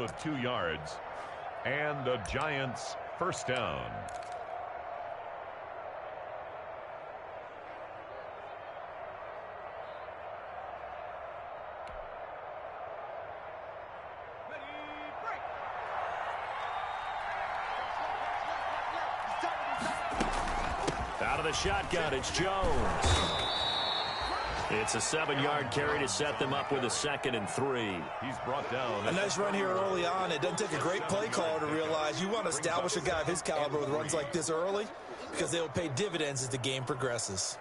Of 2 yards and the Giants first down. Out of the shotgun, it's Jones. It's a 7-yard carry to set them up with a 2nd and 3. He's brought down. A nice run here early on. It doesn't take a great play caller to realize you want to establish a guy of his caliber with runs like this early because they will pay dividends as the game progresses.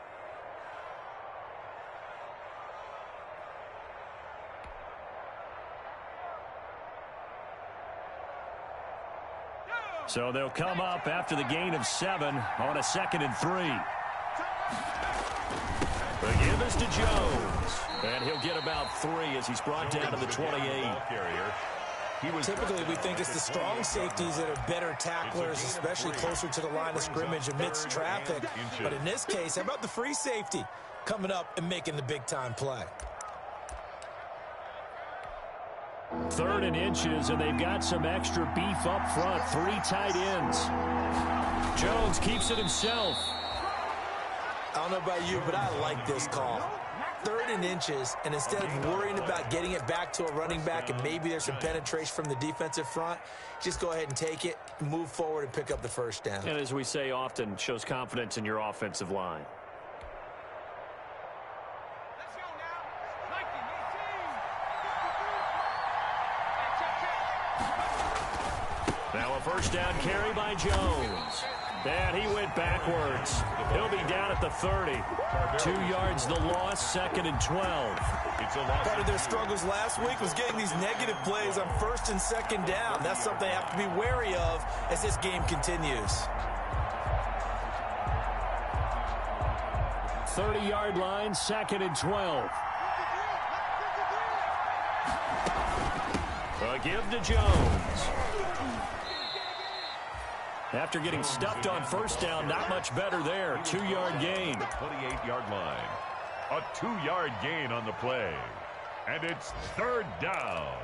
So they'll come up after the gain of 7 on a 2nd and 3. The give is to Jones. And he'll get about 3 as he's brought down to the 28. Typically, we think it's the strong safeties that are better tacklers, especially closer to the line of scrimmage amidst traffic. But in this case, how about the free safety coming up and making the big-time play? 3rd and inches, and they've got some extra beef up front. 3 tight ends. Jones keeps it himself. I don't know about you, but I like this call. 3rd and inches, and instead of worrying about getting it back to a running back and maybe there's some penetration from the defensive front, just go ahead and take it, move forward, and pick up the first down. And as we say often, shows confidence in your offensive line. Now a first down carry by Jones. And he went backwards. He'll be down at the 30. 2 yards the loss, 2nd and 12. Part of their struggles last week was getting these negative plays on 1st and 2nd down. That's something they have to be wary of as this game continues. 30-yard line, 2nd and 12. A give to Jones. After getting stuffed on first down, not much better there. 2-yard gain. 28-yard line. A 2-yard gain on the play. And it's 3rd down.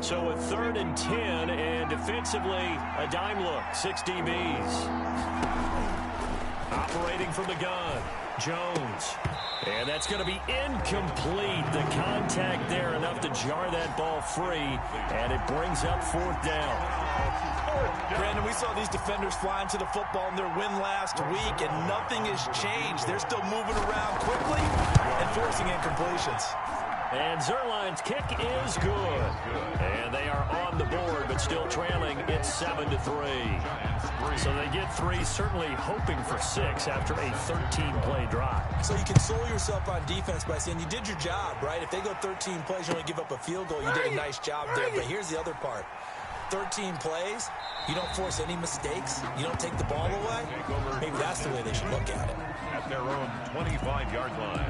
So a 3rd and 10, and defensively, a dime look. 6 DBs. Operating from the gun. Jones. And that's going to be incomplete. The contact there enough to jar that ball free, and it brings up 4th down. Brandon, we saw these defenders flying to the football in their win last week, and nothing has changed. They're still moving around quickly and forcing incompletions. And Zerline's kick is good. And they are on the board, but still trailing. It's 7-3. So they get 3, certainly hoping for 6 after a 13-play drive. So you console yourself on defense by saying you did your job, right? If they go 13 plays, you only give up a field goal, you did a nice job there. But here's the other part. 13 plays, you don't force any mistakes, you don't take the ball away. Maybe that's the way they should look at it. At their own 25-yard line.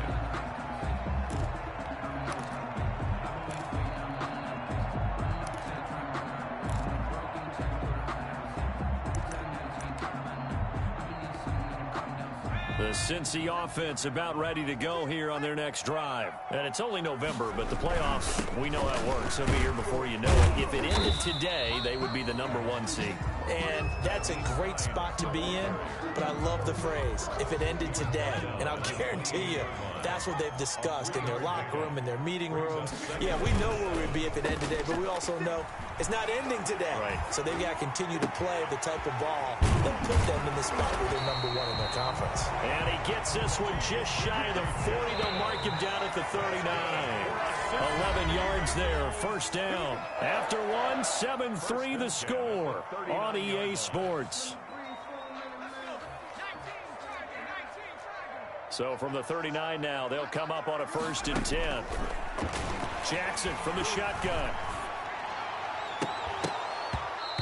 The Cincy offense about ready to go here on their next drive. And it's only November, but the playoffs, we know how it works. They'll be here before you know it. If it ended today, they would be the #1 seed. And that's a great spot to be in, but I love the phrase, if it ended today. And I'll guarantee you, that's what they've discussed in their locker room, in their meeting rooms. Yeah, we know where we'd be if it ended today, but we also know it's not ending today. Right. So they've got to continue to play the type of ball that put them in the spot where they're #1 in their conference. And he gets this one just shy of the 40. They'll mark him down at the 39. 11 yards there, first down. After 1, 7-3 the score on EA Sports. So from the 39 now, they'll come up on a 1st and 10. Jackson from the shotgun.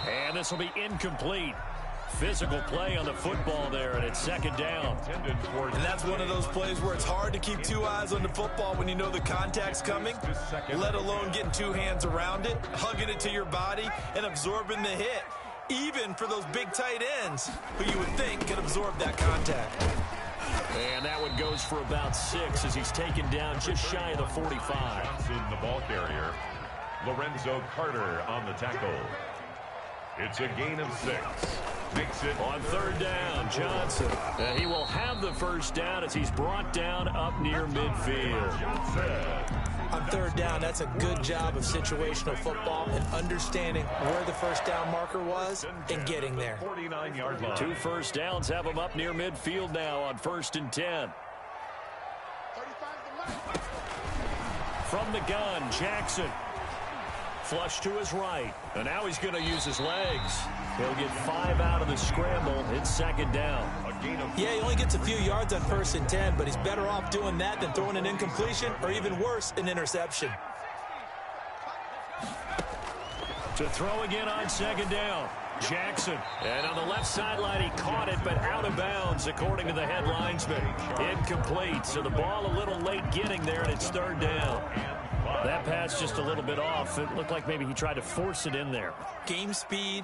And this will be incomplete. Physical play on the football there, and it's 2nd down. And that's one of those plays where it's hard to keep 2 eyes on the football when you know the contact's coming, let alone getting 2 hands around it, hugging it to your body, and absorbing the hit, even for those big tight ends who you would think could absorb that contact. And that one goes for about 6 as he's taken down just shy of the 45. Johnson, the ball carrier. Lorenzo Carter on the tackle. It's a gain of 6. Makes it on 3rd down, Johnson. He will have the first down as he's brought down up near midfield. On 3rd down, that's a good job of situational football and understanding where the first down marker was and getting there. 49-yard line. 2 first downs have him up near midfield now on 1st and 10. From the gun, Jackson. Flush to his right. And now he's going to use his legs. He'll get 5 out of the scramble. It's 2nd down. Yeah, he only gets a few yards on 1st and 10, but he's better off doing that than throwing an incompletion or even worse, an interception. To throw again on 2nd down. Jackson. And on the left sideline, he caught it, but out of bounds, according to the head linesman. Incomplete. So the ball a little late getting there, and it's 3rd down. That pass just a little bit off. It looked like maybe he tried to force it in there. Game speed,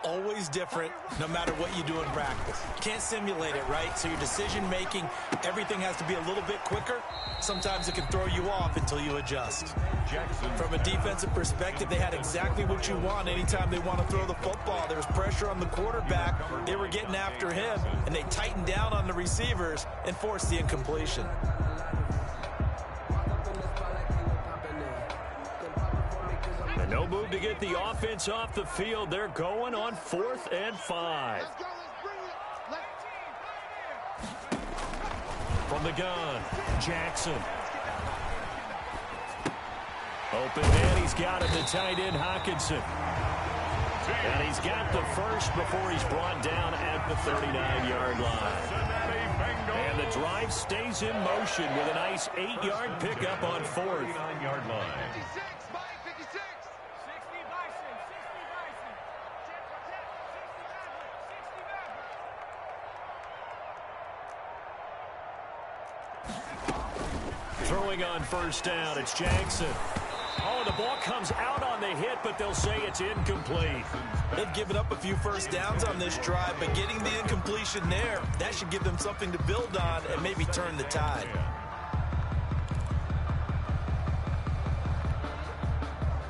always different, no matter what you do in practice. You can't simulate it, right? So your decision-making, everything has to be a little bit quicker. Sometimes it can throw you off until you adjust. From a defensive perspective, they had exactly what you want anytime they want to throw the football. There was pressure on the quarterback. They were getting after him, and they tightened down on the receivers and forced the incompletion. And no move to get the offense off the field. They're going on 4th and 5. From the gun, Jackson. Open man, he's got him, the tight end, Hawkinson. And he's got the first before he's brought down at the 39-yard line. And the drive stays in motion with a nice 8-yard pickup on 4th. 39-yard line. Throwing on 1st down, it's Jackson. Oh, the ball comes out on the hit, but they'll say it's incomplete. They've given up a few first downs on this drive, but getting the incompletion there, that should give them something to build on and maybe turn the tide.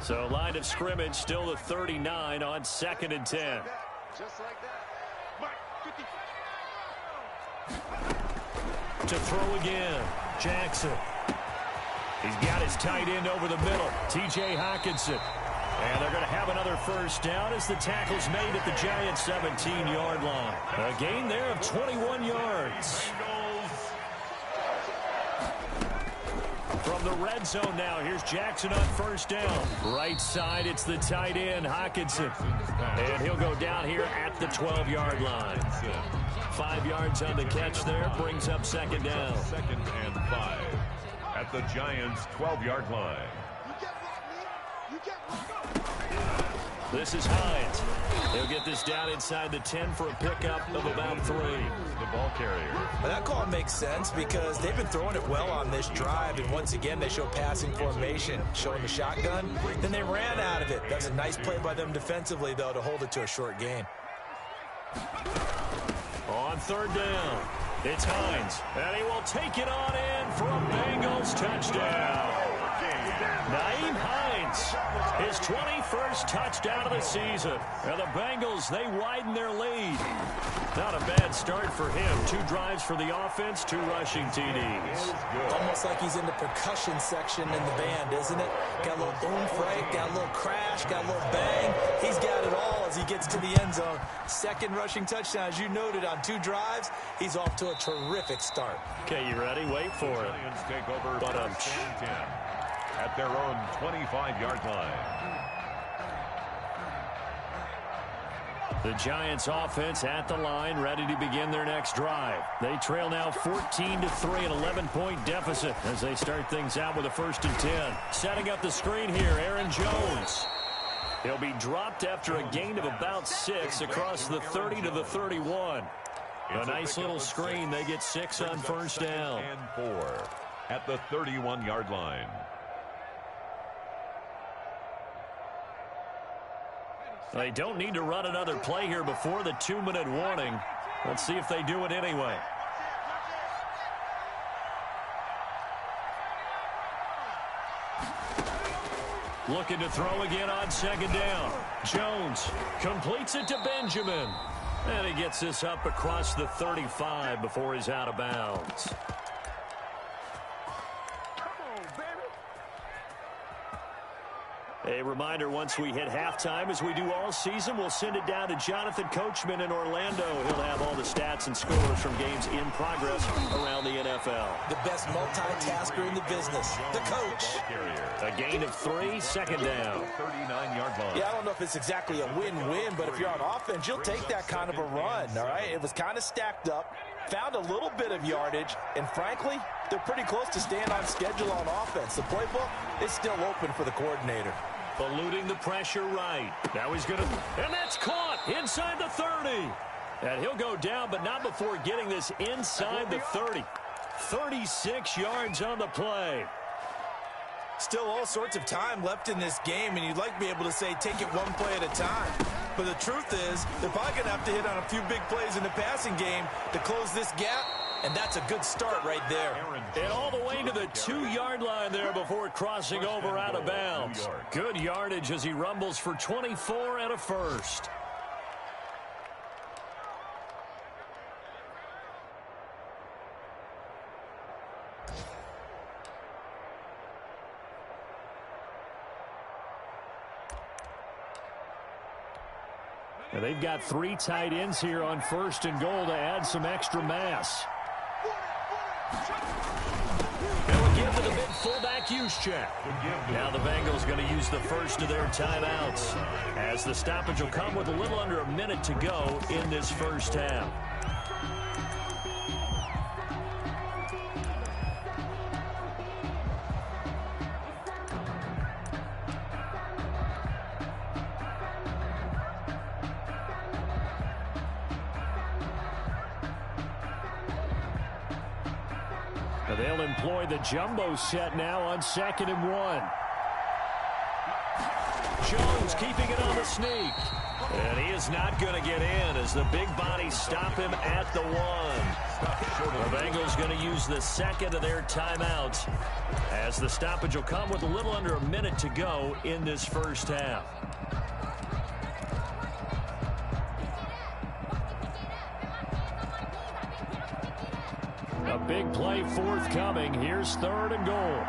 So line of scrimmage still the 39 on 2nd and 10. Just like that. To throw again, Jackson. He's got his tight end over the middle, T.J. Hawkinson. And they're going to have another first down as the tackle's made at the Giants' 17-yard line. A gain there of 21 yards. From the red zone now, here's Jackson on 1st down. Right side, it's the tight end, Hawkinson. And he'll go down here at the 12-yard line. 5 yards on the catch there, brings up 2nd down. 2nd and 5 at the Giants' 12-yard line. This is Hines. He'll get this down inside the 10 for a pickup of about 3. The ball carrier. Well, that call makes sense because they've been throwing it well on this drive, and once again they show passing formation, showing the shotgun. Then they ran out of it. That's a nice play by them defensively, though, to hold it to a short gain. On 3rd down, it's Hines, and he will take it on in for a Bengals touchdown. Nyheim Hines, his 21st touchdown of the season. And the Bengals, they widen their lead. Not a bad start for him. 2 drives for the offense, 2 rushing TDs. Almost like he's in the percussion section in the band, isn't it? Got a little oomph, right? Got a little crash, got a little bang. He's got it all as he gets to the end zone. 2nd rushing touchdown, as you noted, on 2 drives. He's off to a terrific start. Okay, you ready? Wait for it. Giants take over But, 1st and 10 at their own 25-yard line. The Giants offense at the line, ready to begin their next drive. They trail now 14-3, an 11-point deficit as they start things out with a 1st and 10. Setting up the screen here, Aaron Jones. He'll be dropped after a gain of about 6 across the 30 to the 31. A nice little screen. They get 6 on 1st down. And 4 at the 31-yard line. They don't need to run another play here before the 2-minute warning. Let's see if they do it anyway. Looking to throw again on second down. Jones completes it to Benjamin. And he gets this up across the 35 before he's out of bounds. A reminder, once we hit halftime, as we do all season, we'll send it down to Jonathan Coachman in Orlando. He'll have all the stats and scores from games in progress around the NFL. The best multitasker in the business, the coach. A gain of 3, second down. 39-yard line. Yeah, I don't know if it's exactly a win-win, but if you're on offense, you'll take that kind of a run, all right? It was kind of stacked up, found a little bit of yardage, and frankly, they're pretty close to staying on schedule on offense. The playbook is still open for the coordinator. Eluding the pressure right. Now he's going to, and that's caught inside the 30. And he'll go down, but not before getting this inside the 30. 36 yards on the play. Still all sorts of time left in this game, and you'd like to be able to say take it one play at a time. But the truth is, they're probably going to have to hit on a few big plays in the passing game to close this gap, and that's a good start right there. And all the way to the 2-yard line there before crossing over out of bounds. Good yardage as he rumbles for 24 and a first. And they've got 3 tight ends here on first and goal to add some extra mass. They'll give to the big fullback use check. Now the Bengals going to use the first of their timeouts, as the stoppage will come with a little under a minute to go in this first half. They'll employ the jumbo set now on 2nd and 1. Jones keeping it on the sneak. And he is not going to get in as the big bodies stop him at the 1. The Bengals going to use the second of their timeouts, as the stoppage will come with a little under a minute to go in this first half. A big play forthcoming. Here's 3rd and goal.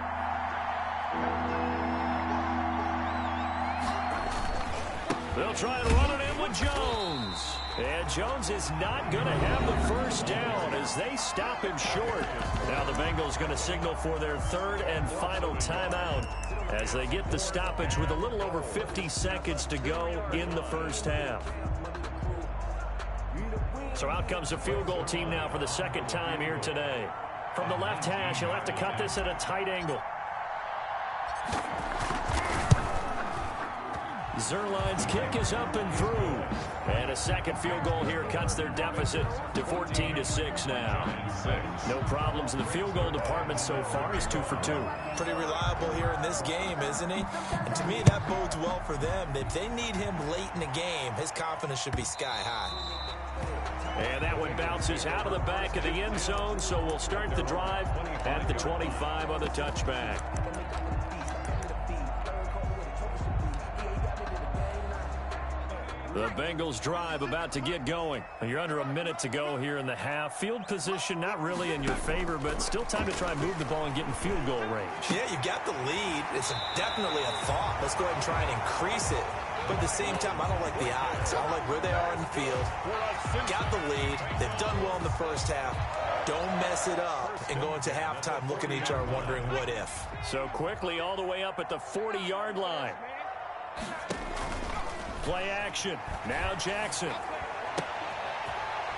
They'll try and run it in with Jones. And Jones is not going to have the first down as they stop him short. Now the Bengals going to signal for their 3rd and final timeout as they get the stoppage with a little over 50 seconds to go in the first half. So out comes the field goal team now for the second time here today. From the left hash, he'll have to cut this at a tight angle. Zerline's kick is up and through. And a second field goal here cuts their deficit to 14-6 now. No problems in the field goal department so far. He's 2 for 2. Pretty reliable here in this game, isn't he? And to me, that bodes well for them. If they need him late in the game, his confidence should be sky high. And that one bounces out of the back of the end zone, so we'll start the drive at the 25 on the touchback. The Bengals drive about to get going. You're under a minute to go here in the half. Field position not really in your favor, but still time to try and move the ball and get in field goal range. Yeah, you've got the lead. It's definitely a thought. Let's go ahead and try and increase it. But at the same time, I don't like the odds. I don't like where they are in the field. Got the lead. They've done well in the first half. Don't mess it up and go into halftime looking at each other wondering what if. So quickly all the way up at the 40-yard line. Play action. Now Jackson.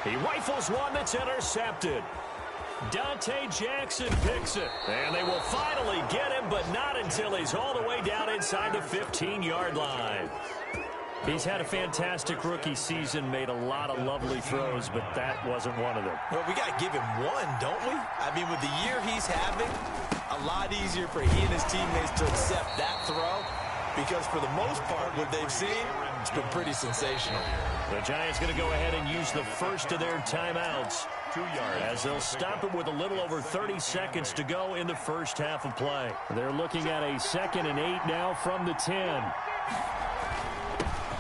He rifles one that's intercepted. Dante Jackson picks it. And they will finally get him, but not until he's all the way down inside the 15-yard line. He's had a fantastic rookie season, made a lot of lovely throws, but that wasn't one of them. Well, we got to give him one, don't we? I mean, with the year he's having, a lot easier for he and his teammates to accept that throw, because for the most part, what they've seen, it's been pretty sensational. The Giants going to go ahead and use the first of their timeouts 2 yards. As they'll stop it with a little over 30 seconds to go in the first half of play. They're looking at a 2nd and 8 now from the 10.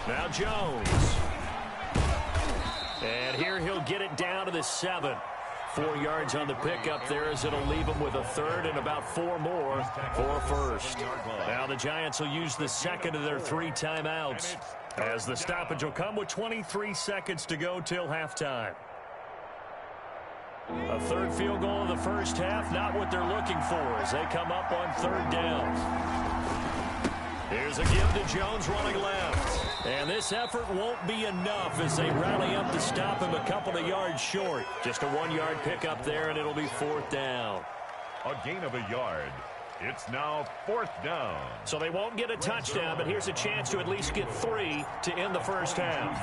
Now Jones. And here he'll get it down to the 7. 4 yards on the pickup there as it'll leave them with a 3rd and about 4 more for a first. Now the Giants will use the 2nd of their 3 timeouts as the stoppage will come with 23 seconds to go till halftime. A 3rd field goal in the first half, not what they're looking for as they come up on 3rd down. Here's a give to Jones running left. And this effort won't be enough as they rally up to stop him a couple of yards short. Just a 1-yard pickup there, and it'll be 4th down. A gain of a yard. It's now 4th down. So they won't get a touchdown, but here's a chance to at least get 3 to end the first half.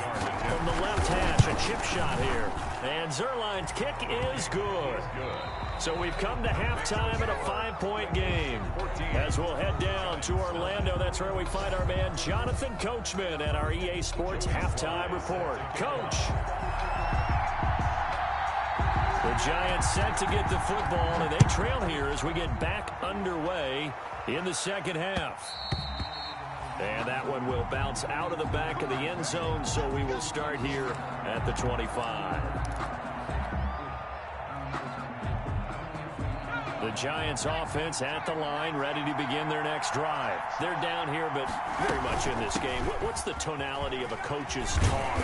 From the left hash, a chip shot here. And Zuerlein's kick is good. So we've come to halftime in a 5-point game. As we'll head down to Orlando, that's where we find our man Jonathan Coachman at our EA Sports Halftime Report. Coach. The Giants set to get the football, and they trail here as we get back underway in the second half. And that one will bounce out of the back of the end zone, so we will start here at the 25. The Giants offense at the line, ready to begin their next drive. They're down here, but very much in this game. What's the tonality of a coach's talk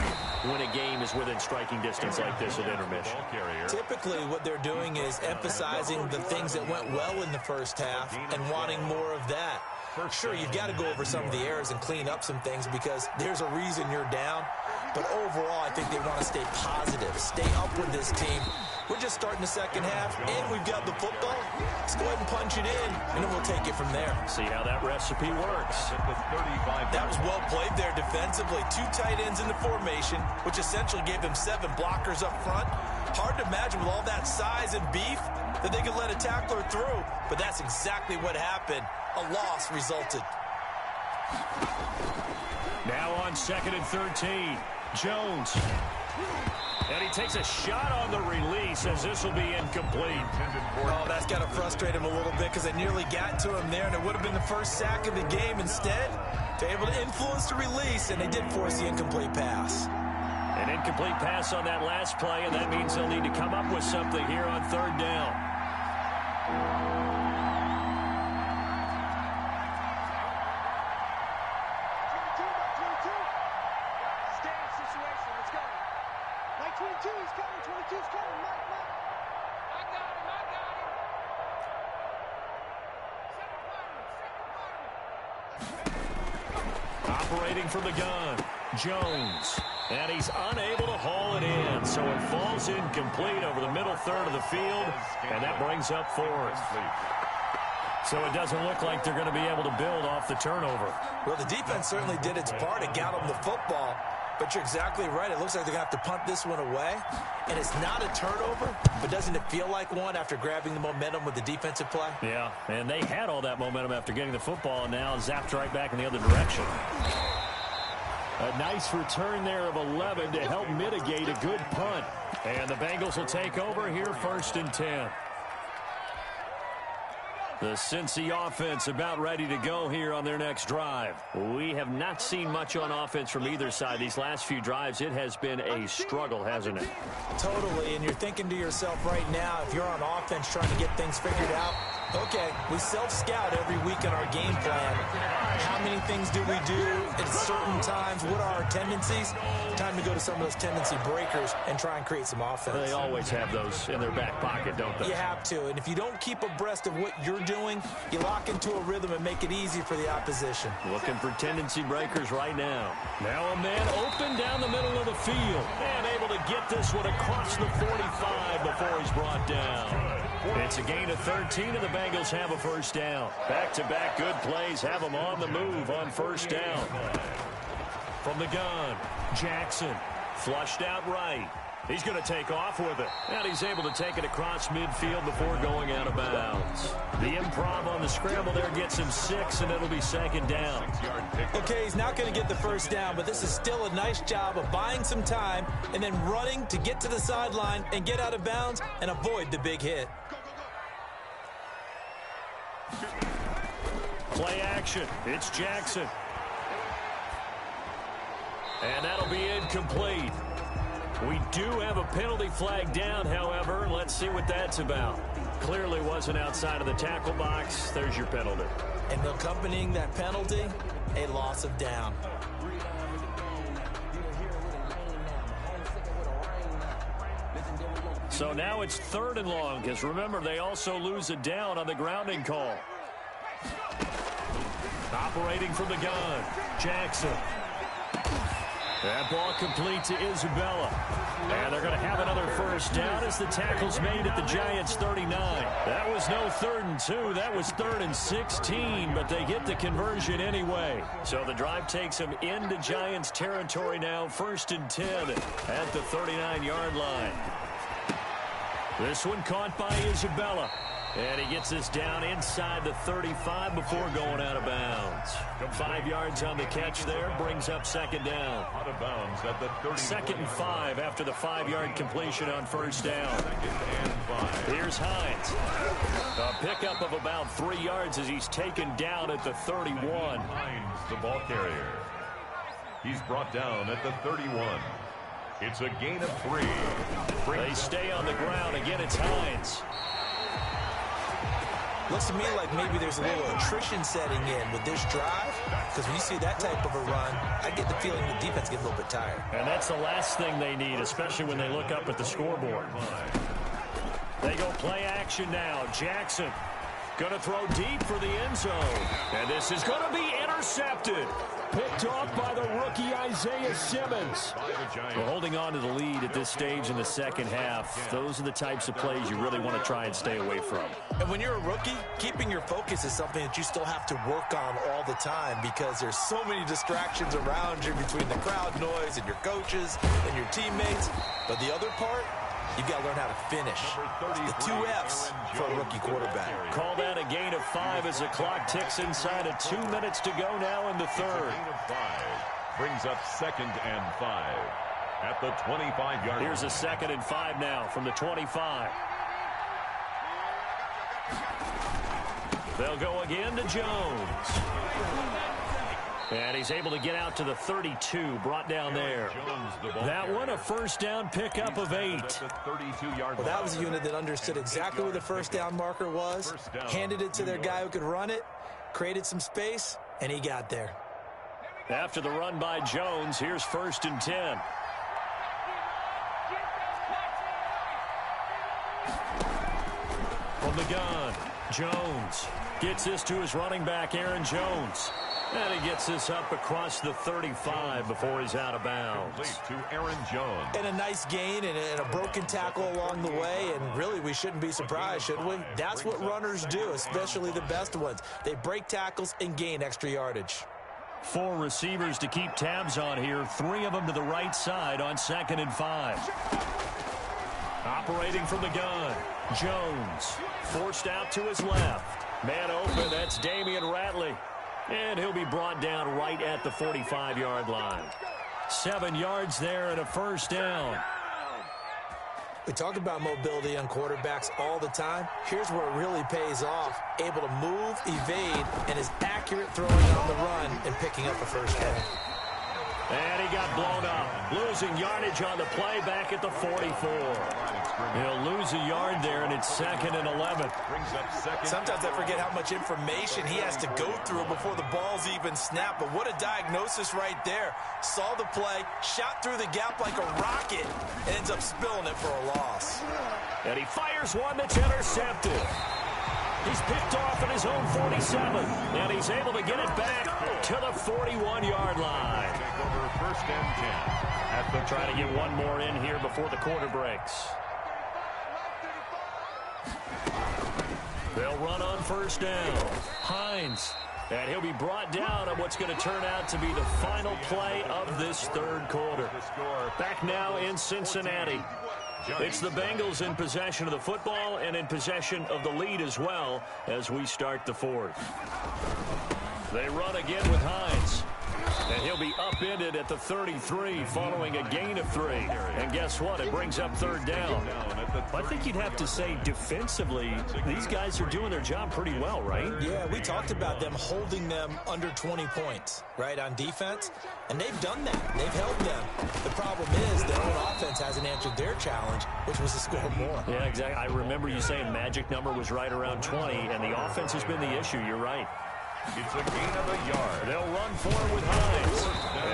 when a game is within striking distance like this at intermission? Typically, what they're doing is emphasizing the things that went well in the first half and wanting more of that. Sure, you've got to go over some of the errors and clean up some things because there's a reason you're down. But overall, I think they want to stay positive, stay up with this team. We're just starting the second half, and we've got the football. Let's go ahead and punch it in, and then we'll take it from there. See how that recipe works. That was well played there defensively. 2 tight ends in the formation, which essentially gave them 7 blockers up front. Hard to imagine with all that size and beef that they could let a tackler through, but that's exactly what happened. A loss resulted. Now on 2nd and 13, Jones. And he takes a shot on the release as this will be incomplete. Oh, that's got to frustrate him a little bit because they nearly got to him there, and it would have been the first sack of the game. Instead, they're able to influence the release, and they did force the incomplete pass. An incomplete pass on that last play, and that means they'll need to come up with something here on 3rd down. Operating from the gun, Jones. And he's unable to haul it in, so it falls incomplete over the middle 3rd of the field, and that brings up 4th. So it doesn't look like they're going to be able to build off the turnover. Well, the defense certainly did its part. It got them the football, but you're exactly right. It looks like they're going to have to punt this one away, and it's not a turnover, but doesn't it feel like one after grabbing the momentum with the defensive play? Yeah, and they had all that momentum after getting the football, and now zapped right back in the other direction. A nice return there of 11 to help mitigate a good punt. And the Bengals will take over here 1st and 10. The Cincy offense about ready to go here on their next drive. We have not seen much on offense from either side. These last few drives, it has been a struggle, hasn't it? Totally, and you're thinking to yourself right now, if you're on offense trying to get things figured out, okay, we self-scout every week in our game plan. How many things do we do at certain times? What are our tendencies? Time to go to some of those tendency breakers and try and create some offense. They always have those in their back pocket, don't they? You have to, and if you don't keep abreast of what you're doing, you lock into a rhythm and make it easy for the opposition. Looking for tendency breakers right now. Now a man open down the middle of the field and able to get this one across the 45 before he's brought down. It's a gain of 13, and the Bengals have a 1st down. Back-to-back good plays have them on the move on 1st down. From the gun, Jackson Flushed out right. He's going to take off with it. And he's able to take it across midfield before going out of bounds. The improv on the scramble there gets him 6, and it'll be second down. Okay, he's not going to get the first down, but this is still a nice job of buying some time and then running to get to the sideline and get out of bounds and avoid the big hit. Play action. It's Jackson. And that'll be incomplete. We do have a penalty flag down, however. Let's see what that's about. Clearly wasn't outside of the tackle box. There's your penalty. And accompanying that penalty, a loss of down. So now it's 3rd and long, because remember, they also lose a down on the grounding call. Operating from the gun, Jackson. That ball complete to Isabella. And they're going to have another first down as the tackle's made at the Giants' 39. That was no 3rd and 2. That was 3rd and 16, but they get the conversion anyway. So the drive takes them into Giants territory now, 1st and 10 at the 39-yard line. This one caught by Isabella. And he gets this down inside the 35 before going out of bounds. 5 yards on the catch there, brings up second down. Out of bounds at the 2nd and 5 after the 5-yard completion on first down. Here's Hines. A pickup of about 3 yards as he's taken down at the 31. Hines, the ball carrier. He's brought down at the 31. It's a gain of 3. They stay on the ground. Again, it's Hines. Looks to me like maybe there's a little attrition setting in with this drive, because when you see that type of a run, I get the feeling the defense gets a little bit tired. And that's the last thing they need, especially when they look up at the scoreboard. They go play action now. Jackson going to throw deep for the end zone. And this is going to be intercepted. Picked off by the rookie Isaiah Simmons. We're holding on to the lead at this stage in the second half. Those are the types of plays you really want to try and stay away from. And when you're a rookie, keeping your focus is something that you still have to work on all the time, because there's so many distractions around you between the crowd noise and your coaches and your teammates. But the other part, you've got to learn how to finish. The 2 F's for a rookie quarterback. Call that a gain of 5 as the clock ticks inside of 2 minutes to go now in the 3rd. Brings up 2nd and 5 at the 25-yard line. Here's a 2nd and 5 now from the 25. They'll go again to Jones. And he's able to get out to the 32, brought down there. That one, a first down pickup of 8. Well, that was a unit that understood exactly where the first down marker was, handed it to their guy who could run it, created some space, and he got there. After the run by Jones, here's 1st and 10. From the gun, Jones gets this to his running back, Aaron Jones. And he gets this up across the 35 before he's out of bounds. To Aaron Jones. And a nice gain and a broken tackle along the way. And really, we shouldn't be surprised, should we? That's what runners do, especially the best ones. They break tackles and gain extra yardage. 4 receivers to keep tabs on here. 3 of them to the right side on 2nd and 5. Operating from the gun, Jones forced out to his left. Man open, that's Damian Ratley. And he'll be brought down right at the 45-yard line. 7 yards there and a first down. We talk about mobility on quarterbacks all the time. Here's where it really pays off. Able to move, evade, and is accurate throwing on the run and picking up a first down. And he got blown up. Losing yardage on the play back at the 44. He'll lose a yard there, and it's 2nd and 11. Sometimes I forget how much information he has to go through before the ball's even snapped. But what a diagnosis right there. Saw the play, shot through the gap like a rocket, and ends up spilling it for a loss. And he fires one that's intercepted. He's picked off at his own 47, and he's able to get it back to the 41-yard line. Take over 1st and 10. Trying to get one more in here before the quarter breaks. They'll run on first down. Hines And he'll be brought down on what's going to turn out to be the final play of this third quarter. Back now in Cincinnati. It's the Bengals in possession of the football and in possession of the lead as well as we start the fourth. They run again with Hines. And he'll be upended at the 33 following a gain of 3. And guess what? It brings up third down. I think you'd have to say defensively, these guys are doing their job pretty well, right? Yeah, we talked about them holding them under 20 points, right, on defense. And they've done that. They've held them. The problem is their own offense hasn't answered their challenge, which was to score more. Yeah, exactly. I remember you saying magic number was right around 20, and the offense has been the issue. You're right. It's a gain of a yard. They'll run forward with Hines.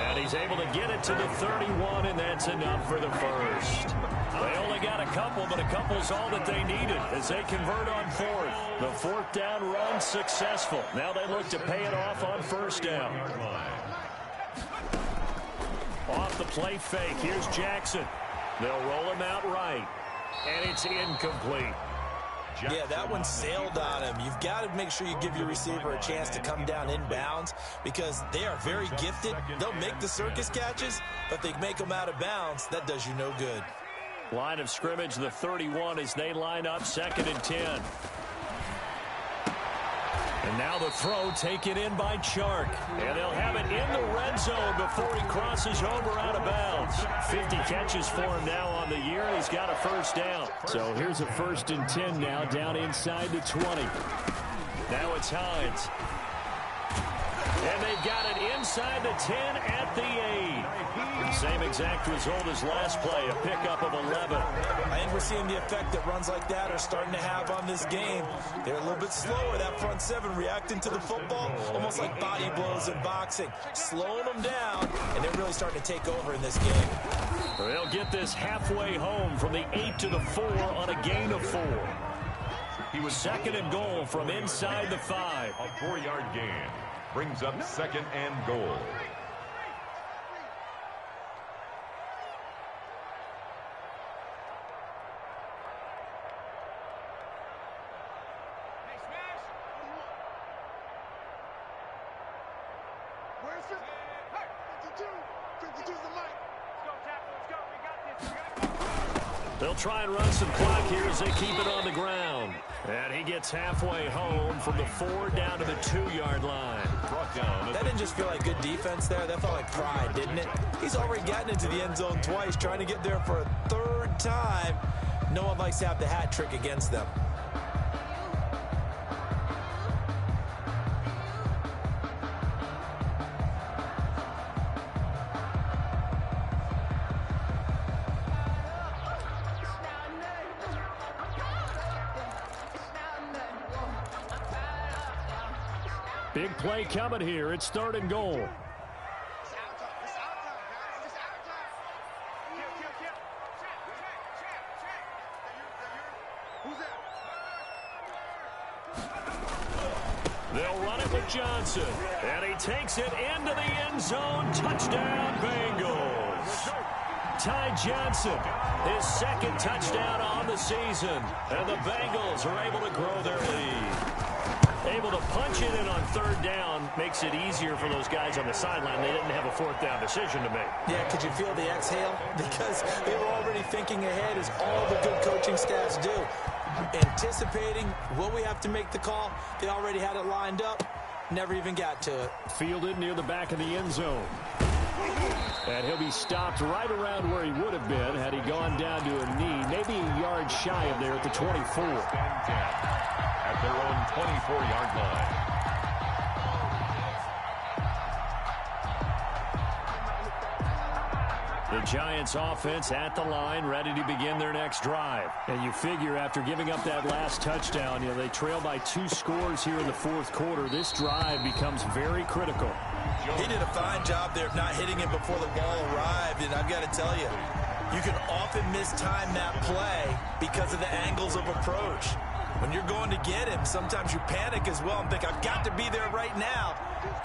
And he's able to get it to the 31, and that's enough for the first. They only got a couple, but a couple's all that they needed as they convert on fourth. The fourth down run successful. Now they look to pay it off on first down. Off the play fake. Here's Jackson. They'll roll him out right. And it's incomplete. Yeah, that one sailed on him. You've got to make sure you give your receiver a chance to come down inbounds because they are very gifted. They'll make the circus catches, but they make them out of bounds. That does you no good. Line of scrimmage, the 31 as they line up 2nd and 10. And now the throw taken in by Chark. And they'll have it in the red zone before he crosses over out of bounds. 50 catches for him now on the year. He's got a first down. So here's a 1st and 10 now down inside the 20. Now it's Hines. And they've got it inside the 10 at the 8. Same exact result as last play, a pickup of 11. I think we're seeing the effect that runs like that are starting to have on this game. They're a little bit slower, that front seven, reacting to the football, almost like body blows in boxing, slowing them down, and they're really starting to take over in this game. They'll get this halfway home from the 8 to the 4 on a gain of 4. He was 2nd and goal from inside the 5. A 4-yard gain brings up 2nd and goal. They'll try and run some clock here as they keep it on the ground. And he gets halfway home from the 4 down to the 2-yard line. That didn't just feel like good defense there. That felt like pride, didn't it? He's already gotten into the end zone twice, trying to get there for a 3rd time. No one likes to have the hat trick against them. Big play coming here. It's 3rd and goal. They'll run it with Johnson. And he takes it into the end zone. Touchdown, Bengals. Ty Johnson, his 2nd touchdown on the season. And the Bengals are able to grow their lead. Able to punch it in on 3rd down makes it easier for those guys on the sideline. They didn't have a 4th down decision to make. Yeah, could you feel the exhale? Because they were already thinking ahead, as all the good coaching staffs do. Anticipating, will we have to make the call? They already had it lined up. Never even got to it. Fielded near the back of the end zone. And he'll be stopped right around where he would have been had he gone down to a knee, maybe a yard shy of there at the 24. At their own 24-yard line. The Giants offense at the line, ready to begin their next drive. And you figure after giving up that last touchdown, they trail by 2 scores here in the 4th quarter. This drive becomes very critical. He did a fine job there of not hitting him before the ball arrived. And I've got to tell you, you can often mistime that play because of the angles of approach. When you're going to get him, sometimes you panic as well and think, I've got to be there right now.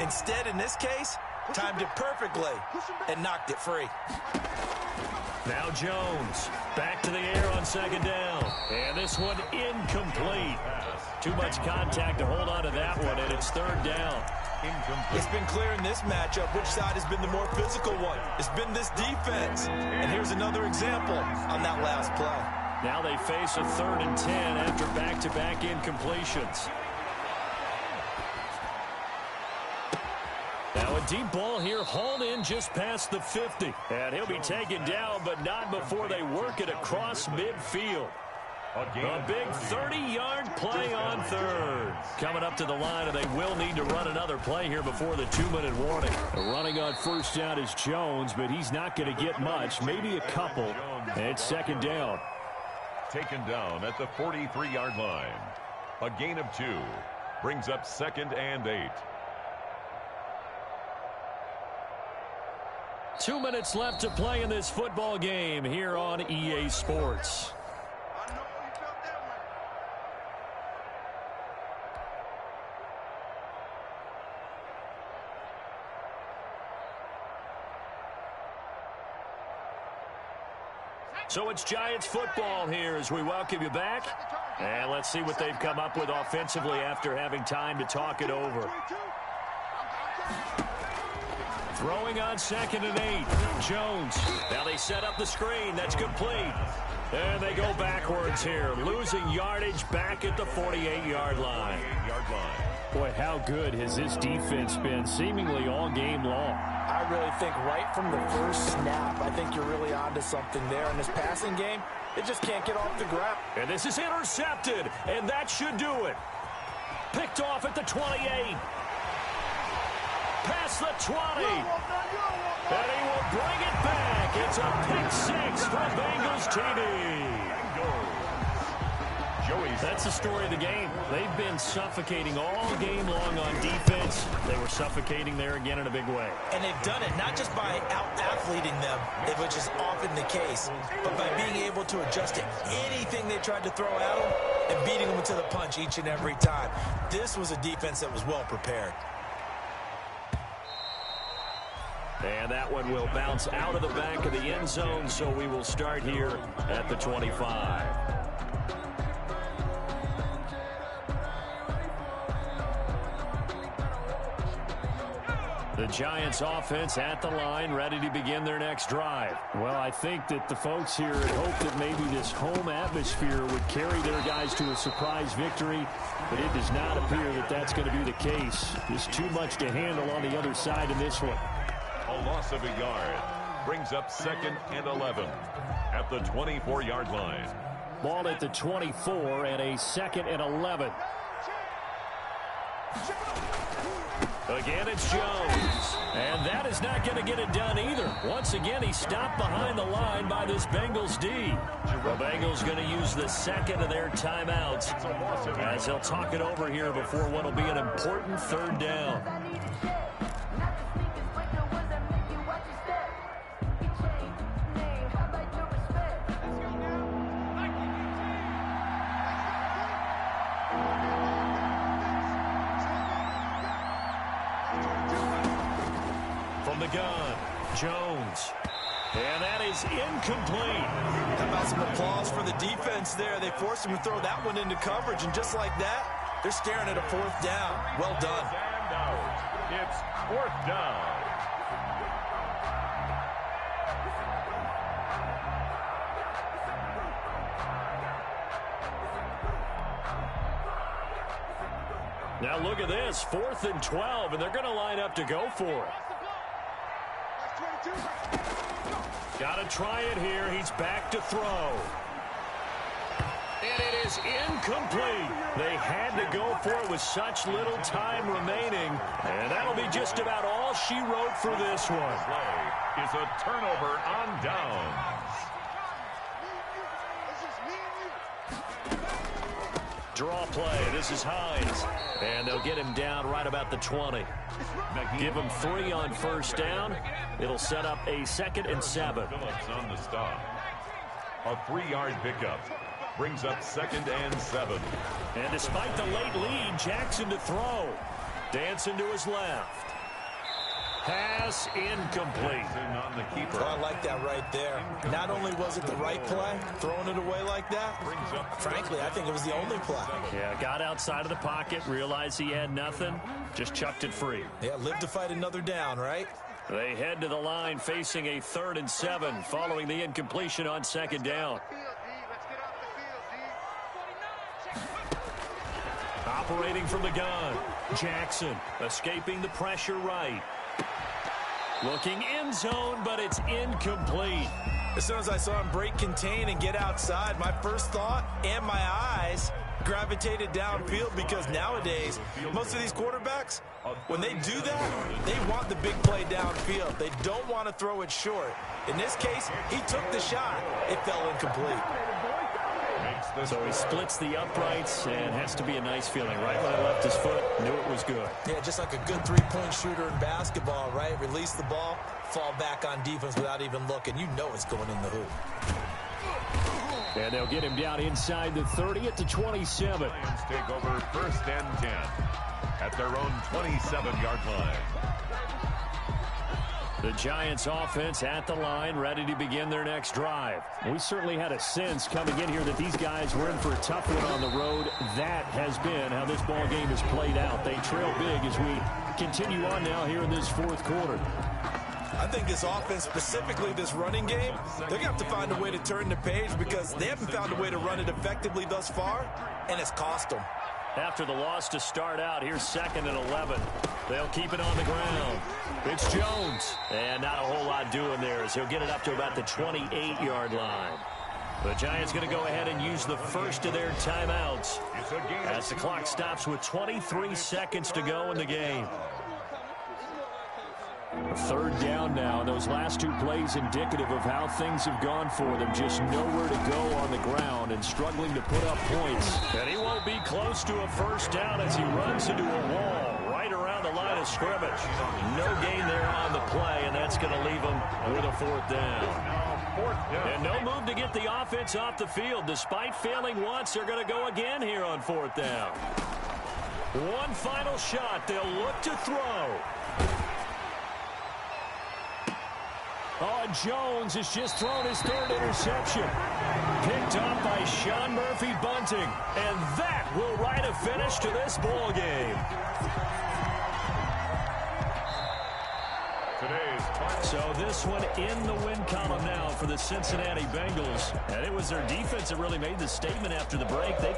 Instead, in this case, timed it perfectly and knocked it free. Now Jones back to the air on second down. And this one incomplete. Too much contact to hold on to that one, and it's third down. It's been clear in this matchup which side has been the more physical one. It's been this defense. And here's another example on that last play. Now they face a 3rd and 10 after back-to-back incompletions. Now a deep ball here hauled in just past the 50. And he'll be taken down, but not before they work it across midfield. A big 30-yard play on third. Coming up to the line, and they will need to run another play here before the 2-minute warning. Running on first down is Jones, but he's not going to get much, maybe a couple. And it's second down. Taken down at the 43-yard line. A gain of 2 brings up 2nd and 8. 2 minutes left to play in this football game here on EA Sports. So it's Giants football here as we welcome you back. And let's see what they've come up with offensively after having time to talk it over. Throwing on 2nd and 8. Jones. Now they set up the screen. That's complete. And they go backwards here. Losing yardage back at the 48-yard line. Boy, how good has this defense been seemingly all game long? I really think right from the first snap, I think you're really onto something there. In this passing game, it just can't get off the ground. And this is intercepted, and that should do it. Picked off at the 28. Past the 20. And he will bring it back. It's a pick 6 for Bengals TD. That's the story of the game. They've been suffocating all game long on defense. They were suffocating there again in a big way. And they've done it not just by out-athleting them, which is often the case, but by being able to adjust to anything they tried to throw at them and beating them to the punch each and every time. This was a defense that was well prepared. And that one will bounce out of the back of the end zone, so we will start here at the 25. The Giants offense at the line, ready to begin their next drive. Well, I think that the folks here had hoped that maybe this home atmosphere would carry their guys to a surprise victory, but it does not appear that that's going to be the case. There's too much to handle on the other side in this one. A loss of a yard brings up 2nd and 11 at the 24-yard line. Ball at the 24 and a 2nd and 11. Again, it's Jones. And that is not going to get it done either. Once again, he stopped behind the line by this Bengals D. The Bengals going to use the 2nd of their timeouts as they'll talk it over here before what will be an important 3rd down. The gun, Jones. And that is incomplete. How about some applause for the defense there? They forced him to throw that one into coverage, and just like that, they're staring at a 4th down. Well done. It's 4th down. Now look at this, 4th and 12, and they're going to line up to go for it. Got to try it here. He's back to throw. And it is incomplete. They had to go for it with such little time remaining. And that'll be just about all she wrote for this one. Play is a turnover on downs. Draw play. This is Hines. And they'll get him down right about the 20. Give him 3 on first down. It'll set up a 2nd and 7. Phillips on the stop. A 3-yard pickup brings up 2nd and 7. And despite the late lead, Jackson to throw. Dancing to his left. Pass incomplete. On the keeper. I like that right there. Not only was it the right play, throwing it away like that, frankly, I think it was the only play. Yeah, got outside of the pocket, realized he had nothing, just chucked it free. Yeah, live to fight another down, right? They head to the line facing a 3rd and 7 following the incompletion on 2nd down. Operating from the gun, Jackson escaping the pressure right. Looking end zone, but it's incomplete. As soon as I saw him break contain and get outside, my first thought and my eyes gravitated downfield, because nowadays, most of these quarterbacks, when they do that, they want the big play downfield. They don't want to throw it short. In this case, he took the shot. It fell incomplete. So he splits the uprights, and has to be a nice feeling. Right when I left his foot, knew it was good. Yeah, just like a good three-point shooter in basketball, right? Release the ball, fall back on defense without even looking. You know it's going in the hoop. And they'll get him down inside the 30 at the 27. Lions take over 1st and 10 at their own 27-yard line. The Giants offense at the line, ready to begin their next drive. We certainly had a sense coming in here that these guys were in for a tough one on the road. That has been how this ball game has played out. They trail big as we continue on now here in this 4th quarter. I think this offense, specifically this running game, they're going to have to find a way to turn the page, because they haven't found a way to run it effectively thus far, and it's cost them. After the loss to start out, here's 2nd and 11. They'll keep it on the ground. It's Jones. And not a whole lot doing there, as he'll get it up to about the 28-yard line. The Giants going to go ahead and use the first of their timeouts as the clock stops with 23 seconds to go in the game. 3rd down now. Those last 2 plays indicative of how things have gone for them. Just nowhere to go on the ground and struggling to put up points. And he won't be close to a 1st down as he runs into a wall right around the line of scrimmage. No gain there on the play, and that's going to leave him with a 4th down. And no move to get the offense off the field. Despite failing once, they're going to go again here on 4th down. One final shot. They'll look to throw. Oh, Jones has just thrown his 3rd interception. Picked up by Sean Murphy-Bunting. And that will write a finish to this ball game. So this one in the win column now for the Cincinnati Bengals. And it was their defense that really made the statement after the break. They